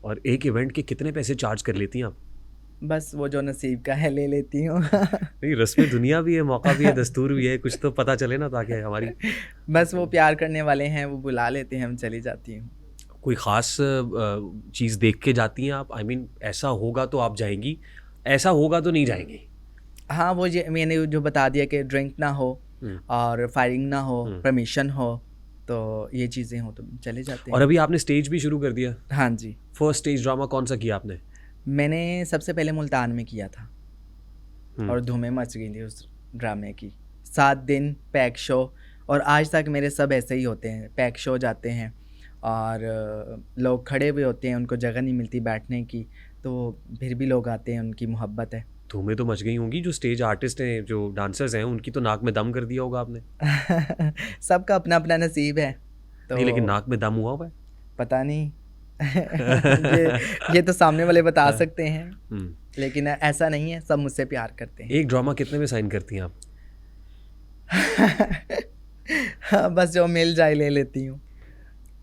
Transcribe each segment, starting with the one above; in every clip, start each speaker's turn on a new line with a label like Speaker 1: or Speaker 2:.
Speaker 1: और एक इवेंट के कितने पैसे चार्ज कर लेती हैं आप?
Speaker 2: बस वो जो नसीब का है ले लेती हूँ।
Speaker 1: नहीं, रस्म दुनिया भी है, मौका भी है, दस्तूर भी है, कुछ तो पता चले ना, ताकि हमारी
Speaker 2: बस वो प्यार करने वाले हैं, वो बुला लेते हैं, हम चली जाती हूँ।
Speaker 1: कोई ख़ास चीज़ देख के जाती हैं आप? आई मीन ऐसा होगा तो आप जाएँगी, ऐसा होगा तो नहीं जाएँगी?
Speaker 2: हाँ, वो ये मैंने जो बता दिया कि ड्रिंक ना हो
Speaker 1: हुँ,
Speaker 2: और फायरिंग ना हो,
Speaker 1: हुँ।
Speaker 2: परमिशन हो, तो ये चीज़ें हो तो चले जाते
Speaker 1: और
Speaker 2: हैं।
Speaker 1: अभी आपने स्टेज भी शुरू कर दिया?
Speaker 2: हाँ जी,
Speaker 1: फर्स्ट स्टेज ड्रामा कौन-सा किया आपने?
Speaker 2: मैंने सबसे पहले मुल्तान में किया था
Speaker 1: हुँ,
Speaker 2: और धूमें मच गई थी उस ड्रामे की। 7 दिन पैक शो, और आज तक मेरे सब ऐसे ही होते हैं, पैक शो जाते हैं और लोग खड़े हुए होते हैं, उनको जगह नहीं मिलती बैठने की, तो फिर भी लोग आते हैं, उनकी मोहब्बत है।
Speaker 1: धूमें तो मच गई होंगी, जो स्टेज आर्टिस्ट हैं, जो डांसर्स हैं, उनकी तो नाक में दम कर दिया होगा आपने?
Speaker 2: सबका अपना-अपना नसीब है,
Speaker 1: नहीं, लेकिन
Speaker 2: तो
Speaker 1: नाक में दम हुआ हुआ है?
Speaker 2: पता नहीं। ये तो सामने वाले बता सकते हैं,
Speaker 1: हुँ।
Speaker 2: लेकिन ऐसा नहीं है, सब मुझसे प्यार करते हैं।
Speaker 1: एक ड्रामा कितने में साइन करती हैं आप?
Speaker 2: हाँ, बस जो मिल जाए ले लेती हूँ।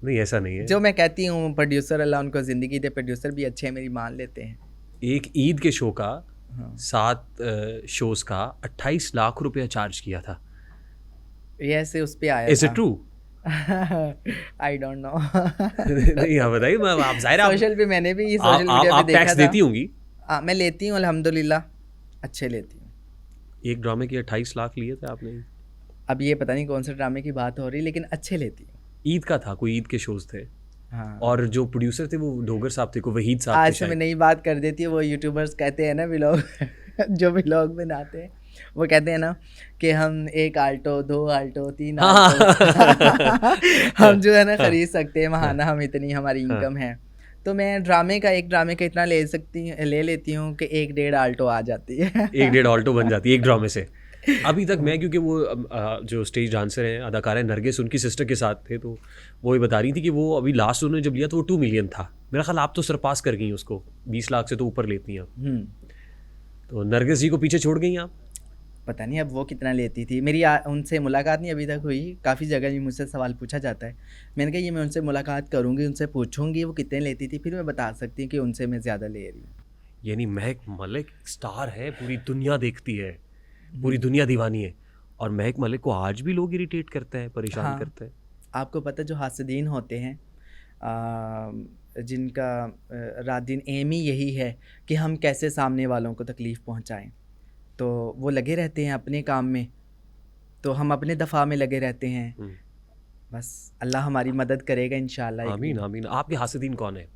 Speaker 1: नहीं, ऐसा नहीं है।
Speaker 2: जो मैं कहती हूँ प्रोड्यूसर अल्लाह उनको ज़िंदगी दे, प्रोड्यूसर भी अच्छे हैं, मेरी मान लेते हैं।
Speaker 1: एक ईद के शो का
Speaker 2: हाँ,
Speaker 1: 7 शोज़ का 28 लाख रुपया चार्ज किया था।
Speaker 2: ये ऐसे उस पे आया
Speaker 1: इज़
Speaker 2: था।
Speaker 1: It true?
Speaker 2: I don't know.
Speaker 1: नहीं, हाँ, बताइए। मैं आप ज़ाहिर है,
Speaker 2: सोशल पे मैंने भी ये
Speaker 1: आप
Speaker 2: सोशल
Speaker 1: आप
Speaker 2: मीडिया पे
Speaker 1: आप
Speaker 2: देखा
Speaker 1: टैक्स
Speaker 2: था।
Speaker 1: देती होंगी?
Speaker 2: मैं लेती हूँ अल्हम्दुलिल्लाह, अच्छे लेती हूँ।
Speaker 1: एक ड्रामे के 28 लाख लिए थे आपने?
Speaker 2: अब ये पता नहीं कौन से ड्रामे की बात हो रही, लेकिन अच्छे लेती हूँ।
Speaker 1: ईद का था, कोई ईद के शोज़ थे।
Speaker 2: हाँ,
Speaker 1: और जो प्रोड्यूसर थे वो डोगर साहब थे, को वहीद साहब थे
Speaker 2: आज से मैं
Speaker 1: शायद।
Speaker 2: नई बात कर देती हूँ। वो यूट्यूबर्स कहते हैं ना व्लॉग जो व्लॉग बनाते हैं, वो कहते हैं ना कि हम 1 आल्टो, 2 आल्टो, 3
Speaker 1: हाँ,
Speaker 2: आल्टो
Speaker 1: हाँ,
Speaker 2: हम जो है ना
Speaker 1: हाँ,
Speaker 2: खरीद सकते हैं
Speaker 1: हाँ,
Speaker 2: महाना, हम इतनी हमारी
Speaker 1: हाँ।
Speaker 2: इनकम है। तो मैं एक ड्रामे का इतना ले लेती हूँ कि 1 डेढ़ आल्टो आ जाती है।
Speaker 1: 1 डेढ़ ऑल्टो बन जाती है एक ड्रामे से। अभी तक मैं, क्योंकि वो जो स्टेज डांसर हैं, अदाकारा है नरगिस, उनकी सिस्टर के साथ थे, तो वो ये बता रही थी कि वो अभी लास्ट उन्होंने जब लिया तो वो 2 मिलियन था। मेरा ख्याल आप तो सरपास कर गई उसको, 20 लाख से तो ऊपर लेती हैं आप।
Speaker 2: हम्म,
Speaker 1: तो नरगिस जी को पीछे छोड़ गई आप?
Speaker 2: पता नहीं अब वो कितना लेती थी। मेरी उनसे मुलाकात नहीं अभी तक हुई। काफ़ी जगह भी मुझसे सवाल पूछा जाता है। मैंने कहा ये मैं उनसे मुलाकात करूँगी, उनसे पूछूंगी वो कितने लेती थी, फिर मैं बता सकती हूँ कि उनसे मैं ज़्यादा ले रही हूँ।
Speaker 1: यानी महक मलिक स्टार है, पूरी दुनिया देखती है, पूरी दुनिया दीवानी है, और महक मलिक को आज भी लोग इरिटेट करते हैं, परेशान
Speaker 2: हाँ,
Speaker 1: करते हैं।
Speaker 2: आपको पता है जो हासिदीन होते हैं, जिनका रात दिन एम ही यही है कि हम कैसे सामने वालों को तकलीफ़ पहुँचाएँ, तो वो लगे रहते हैं अपने काम में, तो हम अपने दफ़ा में लगे रहते हैं।
Speaker 1: हम्म,
Speaker 2: बस अल्लाह हमारी मदद करेगा इंशाल्लाह एक
Speaker 1: आमीन
Speaker 2: दिन।
Speaker 1: आमीन। आपके हासिदीन कौन है?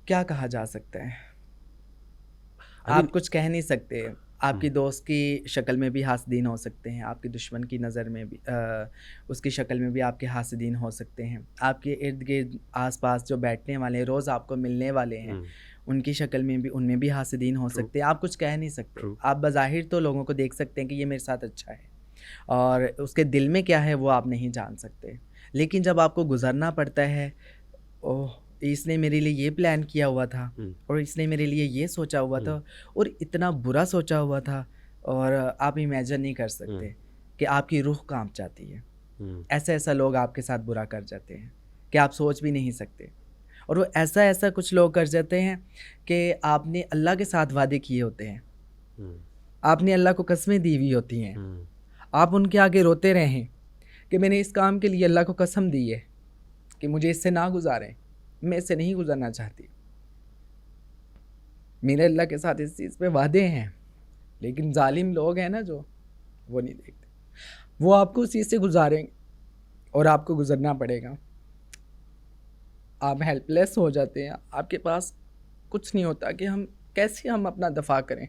Speaker 2: क्या कहा जा सकता है,
Speaker 1: आई मीन,
Speaker 2: आप कुछ कह नहीं सकते। आपकी दोस्त की शक्ल में भी हासदीन हो सकते हैं, आपके दुश्मन की नज़र में भी उसकी शक्ल में भी आपके हासदीन हो सकते हैं। आपके इर्द गिर्द आसपास जो बैठने वाले हैं, रोज़ आपको मिलने वाले हैं, उनकी शक्ल में भी, उनमें भी हासदीन हो सकते हैं। आप कुछ कह नहीं सकते।
Speaker 1: ट्रू।
Speaker 2: आप बज़ाहिर तो लोगों को देख सकते हैं कि ये मेरे साथ अच्छा है, और उसके दिल में क्या है वो आप नहीं जान सकते। लेकिन जब आपको गुज़रना पड़ता है, ओह! इसने मेरे लिए ये प्लान किया हुआ था, और इसने मेरे लिए ये सोचा हुआ था, और इतना बुरा सोचा हुआ था, और आप इमेजिन नहीं कर सकते कि आपकी रूह कांप जाती है। ऐसा-ऐसा लोग आपके साथ बुरा कर जाते हैं कि आप सोच भी नहीं सकते। और वो ऐसा-ऐसा कुछ लोग कर जाते हैं कि आपने अल्लाह के साथ वादे किए होते हैं, आपने अल्लाह को कस्में दी हुई होती हैं, आप उनके आगे रोते रहें कि मैंने इस काम के लिए अल्लाह को कसम दी है कि मुझे इससे ना गुजारें, मैं इससे नहीं गुजरना चाहती, मेरे अल्लाह के साथ इस चीज़ पे वादे हैं। लेकिन जालिम लोग हैं ना जो, वो नहीं देखते, वो आपको उस चीज़ से गुजारेंगे और आपको गुजरना पड़ेगा। आप हेल्पलेस हो जाते हैं, आपके पास कुछ नहीं होता कि हम अपना दफा करें,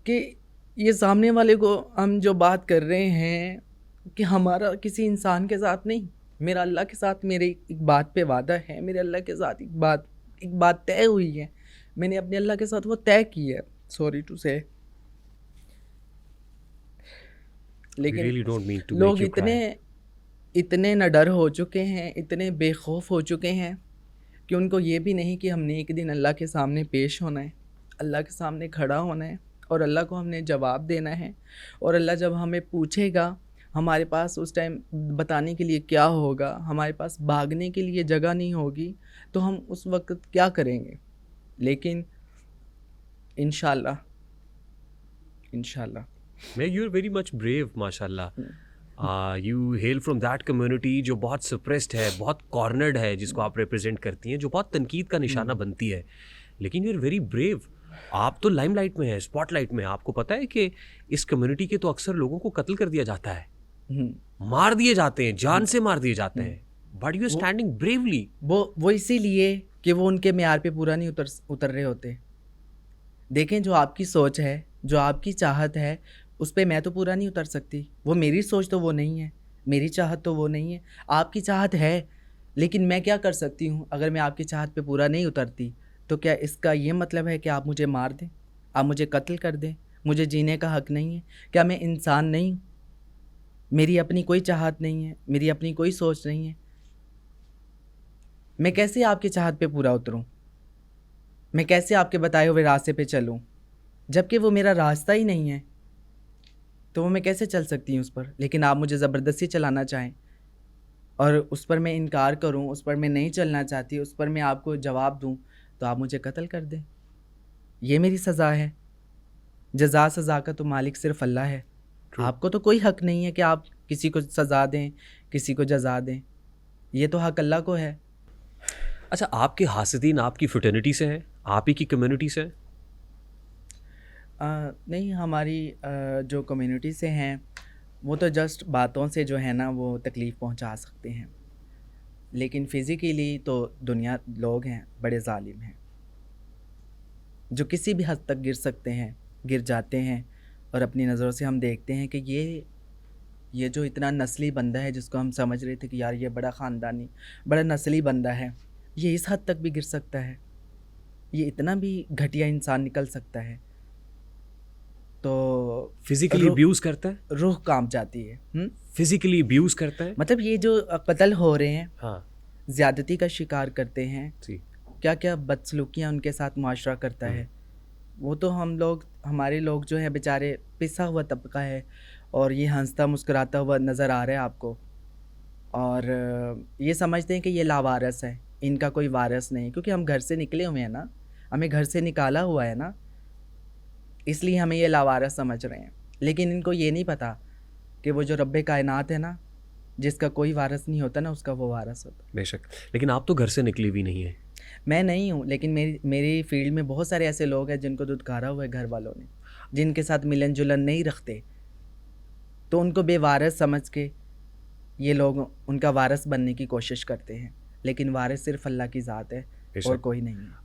Speaker 2: कि ये सामने वाले को हम जो बात कर रहे हैं कि हमारा किसी इंसान के साथ नहीं, मेरा अल्लाह के साथ मेरे एक बात पे वादा है, मेरे अल्लाह के साथ एक बात तय हुई है, मैंने अपने अल्लाह के साथ वो तय की है, सॉरी टू से। लेकिन
Speaker 1: रियली डोंट मीन टू
Speaker 2: लोग
Speaker 1: मेक यू
Speaker 2: इतने
Speaker 1: क्राई।
Speaker 2: इतने नडर हो चुके हैं, इतने बेखौफ हो चुके हैं कि उनको ये भी नहीं कि हमने एक दिन अल्लाह के सामने पेश होना है, अल्लाह के सामने खड़ा होना है, और अल्लाह को हमने जवाब देना है, और अल्लाह जब हमें पूछेगा हमारे पास उस टाइम बताने के लिए क्या होगा, हमारे पास भागने के लिए जगह नहीं होगी, तो हम उस वक्त क्या करेंगे। लेकिन इंशाल्लाह, इंशाल्लाह।
Speaker 1: मैं you are very much brave माशाल्लाह। You hail from that community जो बहुत सप्रेस्ड है, बहुत कॉर्नर्ड है, जिसको आप रिप्रेजेंट करती हैं, जो बहुत तनकीद का निशाना बनती है, लेकिन यू आर वेरी ब्रेव। आप तो लाइमलाइट में है, स्पॉटलाइट में है। आपको पता है कि इस कम्युनिटी के तो अक्सर लोगों को कत्ल कर दिया जाता है, मार दिए जाते हैं, जान से मार दिए जाते हैं, but you are standing bravely.
Speaker 2: वो इसीलिए कि वो उनके म्यार पे पूरा नहीं उतर रहे होते। देखें, जो आपकी सोच है, जो आपकी चाहत है, उस पे मैं तो पूरा नहीं उतर सकती। वो मेरी सोच तो वो नहीं है, मेरी चाहत तो वो नहीं है। आपकी चाहत है, लेकिन मैं क्या कर सकती हूँ? अगर मैं आपकी चाहत पे पूरा नहीं उतरती, तो क्या इसका ये मतलब है कि आप मुझे मार दें, आप मुझे कत्ल कर दें, मुझे जीने का हक़ नहीं है? क्या मैं इंसान नहीं हूँ? मेरी अपनी कोई चाहत नहीं है, मेरी अपनी कोई सोच नहीं है। मैं कैसे आपकी चाहत पे पूरा उतरूँ? मैं कैसे आपके बताए हुए रास्ते पे चलूँ, जबकि वो मेरा रास्ता ही नहीं है? तो वो मैं कैसे चल सकती हूँ उस पर? लेकिन आप मुझे ज़बरदस्ती चलाना चाहें और उस पर मैं इनकार करूँ, उस पर मैं नहीं चलना चाहती, उस पर मैं आपको जवाब दूँ, तो आप मुझे कत्ल कर दें। ये मेरी सज़ा है। जज़ा सज़ा का तो मालिक सिर्फ अल्लाह है। आपको तो कोई हक़ नहीं है कि आप किसी को सज़ा दें, किसी को जज़ा दें। ये तो हक़ अल्लाह को है।
Speaker 1: अच्छा, आपके हासिदीन आपकी फ्रेटर्निटी से हैं, आप ही की कम्युनिटी से हैं?
Speaker 2: नहीं, हमारी जो कम्युनिटी से हैं, वो तो जस्ट बातों से जो है ना, वो तकलीफ़ पहुंचा सकते हैं, लेकिन फ़िज़िकली तो दुनिया लोग हैं बड़े ज़ालिम हैं, जो किसी भी हद तक गिर सकते हैं, गिर जाते हैं। और अपनी नज़रों से हम देखते हैं कि ये जो इतना नस्ली बंदा है, जिसको हम समझ रहे थे कि यार ये बड़ा ख़ानदानी, बड़ा नस्ली बंदा है, ये इस हद तक भी गिर सकता है, ये इतना भी घटिया इंसान निकल सकता है। तो
Speaker 1: फिजिकली अब्यूज़ करता है?
Speaker 2: रूह कांप जाती है।
Speaker 1: फिजिकली अब्यूज़ करता है?
Speaker 2: मतलब ये जो कत्ल हो रहे हैं,
Speaker 1: हाँ
Speaker 2: ज़्यादती का शिकार करते हैं,
Speaker 1: जी।
Speaker 2: क्या क्या बदसलूकियाँ उनके साथ मुआशरा करता है, वो तो हमारे लोग जो है बेचारे, पिसा हुआ तबका है, और ये हंसता मुस्कुराता हुआ नज़र आ रहा है आपको, और ये समझते हैं कि ये लावारिस है, इनका कोई वारिस नहीं, क्योंकि हम घर से निकले हुए हैं ना, हमें घर से निकाला हुआ है ना, इसलिए हमें ये लावारिस समझ रहे हैं। लेकिन इनको ये नहीं पता कि वो जो रब्बे कायनात है ना, जिसका कोई वारिस नहीं होता ना, उसका वो वारिस होता है।
Speaker 1: बेशक, लेकिन आप तो घर से निकली भी नहीं है।
Speaker 2: मैं नहीं हूँ, लेकिन मेरी फील्ड में बहुत सारे ऐसे लोग हैं जिनको दुत्कारा हुआ है घर वालों ने, जिनके साथ मिलन जुलन नहीं रखते, तो उनको बेवारिस समझ के ये लोग उनका वारिस बनने की कोशिश करते हैं, लेकिन वारिस सिर्फ अल्लाह की ज़ात है और कोई नहीं है।